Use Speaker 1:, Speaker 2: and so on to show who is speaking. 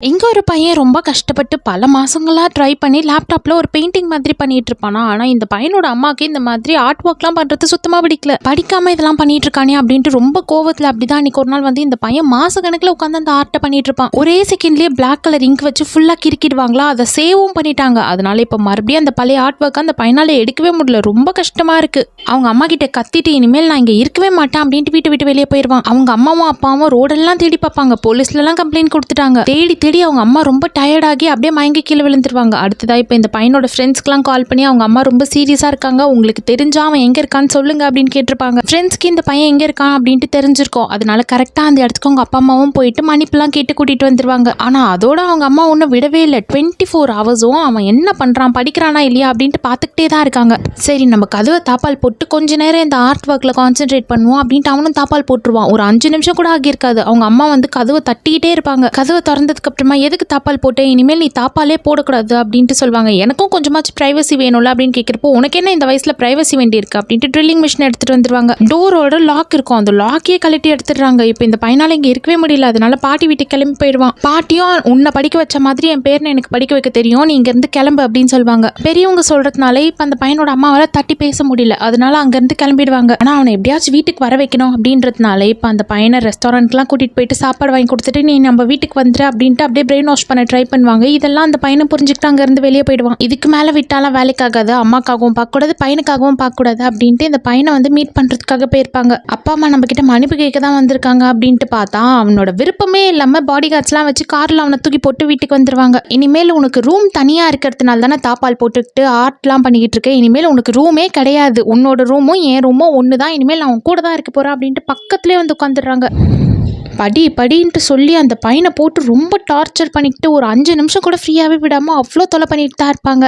Speaker 1: இங்க ஒரு பையன் ரொம்ப கஷ்டப்பட்டு பல மாசங்களா ட்ரை பண்ணி லேப்டாப்ல ஒரு பெயிண்டிங் மாதிரி பண்ணிட்டு இருப்பானா. ஆனா இந்த பையனோட அம்மாக்கு இந்த மாதிரி ஆர்ட் ஒர்க்லாம் பண்றது சுத்தமா பிடிக்கல. படிக்காம இதெல்லாம் பண்ணிட்டு இருக்கானே அப்படின்ட்டு ரொம்ப கோவத்துல அப்படிதான் அன்னைக்கு ஒரு நாள் வந்து இந்த பையன் மாச கணக்குல உட்காந்து அந்த ஆர்ட்டை பண்ணிட்டு இருப்பான். ஒரே செகண்ட்லயே பிளாக் கலர் இங்க் வச்சு ஃபுல்லா கிறுக்கிடுவாங்களா, அதை சேவும் பண்ணிட்டாங்க. அதனால இப்ப மறுபடியும் அந்த பழைய ஆர்ட் ஒர்க் அந்த பையனால எடுக்கவே முடியல. ரொம்ப கஷ்டமா இருக்கு. அவங்க அம்மா கிட்ட கத்திட்டு இனிமேல் நான் இங்க இருக்கவே மாட்டேன் அப்படின்ட்டு வீட்டை விட்டு வெளியே போயிருவான். அவங்க அம்மாவும் அப்பாவும் ரோடெல்லாம் தேடி பார்ப்பாங்க. போலீஸ்ல எல்லாம் கம்ப்ளைண்ட் கொடுத்துட்டாங்க. தேடி தேடி அவங்க அம்மா ரொம்ப டயர்டாகி அப்படியே மயங்கி கீழே விழுந்துருவாங்க. அடுத்ததா இப்போ இந்த பையனோட ஃப்ரெண்ட்ஸ்க்குலாம் கால் பண்ணி அவங்க அம்மா ரொம்ப சீரியஸாக இருக்காங்க, உங்களுக்கு தெரிஞ்சா அவன் எங்கே இருக்கான்னு சொல்லுங்க அப்படின்னு கேட்டிருப்பாங்க. ஃப்ரெண்ட்ஸ்க்கு இந்த பையன் எங்கே இருக்கான் அப்படின்ட்டு தெரிஞ்சிருக்கும். அதனால கரெக்டாக அந்த இடத்துக்கு அவங்க அப்பா அம்மாவும் போயிட்டு மன்னிப்புலாம் கேட்டு கூட்டிட்டு வந்துருவாங்க. ஆனால் அதோட அவங்க அம்மா ஒன்றும் விடவே இல்லை. 24 ஹவர்ஸும் அவன் என்ன பண்ணுறான், படிக்கிறானா இல்லையா அப்படின்ட்டு பார்த்துக்கிட்டே தான் இருக்காங்க. சரி நம்ம கதவை தாப்பால் போட்டு கொஞ்ச நேரம் இந்த ஆர்ட் ஒர்க்கில் கான்சென்ட்ரேட் பண்ணுவோம் அப்படின்ட்டு அவனும் தாப்பால் போட்டுருவான். ஒரு 5 நிமிஷம் கூட ஆகியிருக்காது. அவங்க அம்மா வந்து கதவை தட்டிக்கிட்டே இருப்பாங்க. கதவை திறந்ததுக்கு அப்புறமா எதுக்கு தாப்பால் போட்டேன், இனிமேல் நீ தாப்பாலே போடக்கூடாது அப்படின்ட்டு சொல்லுவாங்க. எனக்கும் கொஞ்சமாச்சு பிரைவசி வேணும்ல அப்படின்னு கேட்குறப்போ, உனக்கு என்ன இந்த வயசுல பிரைவசி வேண்டி இருக்கு அப்படின்ட்டு ட்ரில்லிங் மிஷின் எடுத்துட்டு வந்துருவாங்க. டோரோட லாக் இருக்கும், அந்த லாக்கையே கழட்டி எடுத்துடுறாங்க. இப்போ இந்த பையனால இங்க இருக்கவே முடியல. அதனால பாட்டி வீட்டுக்கு கிளம்பி போயிடுவான். பாட்டியும் உன்னை படிக்க வச்ச மாதிரி என் பேர்னு எனக்கு படிக்க வைக்க தெரியும், நீ இங்க இருந்து கிளம்பு அப்படின்னு சொல்லுவாங்க. பெரியவங்க சொல்றதுனால இப்ப அந்த பையனோட அம்மாவால தட்டி பேச முடியல. அதனால அங்க இருந்து கிளம்பிடுவாங்க. ஆனா அவனை எப்படியாச்சும் வீட்டுக்கு வர வைக்கணும் அப்படின்றதுனால இப்ப அந்த பையனை ரெஸ்டாரண்ட்லாம் கூட்டிட்டு போயிட்டு சாப்பாடு வாங்கி கொடுத்துட்டு நீ நம்ம வீட்டுக்கு வந்துரு அப்படின்ட்டு அப்படியே பிரெயின் வாஷ் பண்ண ட்ரை பண்ணுவாங்க. இதெல்லாம் அந்த பையனை புரிஞ்சுக்கிட்டு அங்க இருந்து வெளியே போயிடுவான். இதுக்கு மேல விட்டாலாம் வேலைக்காகாது, அம்மாக்காகவும் பார்க்கக்கூடாது, பையனுக்காகவும் பார்க்கக்கூடாது அப்படின்ட்டு இந்த பையனை வந்து மீட் பண்றதுக்காக போயிருப்பாங்க. அப்பா அம்மா நம்ம கிட்ட மன்னிப்பு கேட்க தான் வந்திருக்காங்க அப்படின்ட்டு பார்த்தா அவனோட விருப்பமே இல்லாம பாடி கார்ட்ஸ்லாம் வச்சு கார்ல அவனை தூக்கி போட்டு வீட்டுக்கு வந்துருவாங்க. இனிமேல் உனக்கு ரூம் தனியா இருக்கிறதுனால தானே தாப்பால் போட்டுக்கிட்டு ஆர்ட்லாம் பண்ணிக்கிட்டு இருக்க, இனிமேல் உனக்கு ரூமே கிடையாது, உன்னோட ரூமும் என் ரூமும் ஒண்ணுதான், இனிமேல் நான் கூட தான் இருக்க போறேன் அப்படின்ட்டு பக்கத்துலேயே வந்து உட்காந்துடுறாங்க. படி படின்ட்டு சொல்லி அந்த பையனை போட்டு ரொம்ப டார்ச்சர் பண்ணிக்கிட்டு ஒரு 5 நிமிஷம் கூட ஃப்ரீயாகவே விடாமல் அவ்வளோ தொலை பண்ணிட்டு தான் இருப்பாங்க.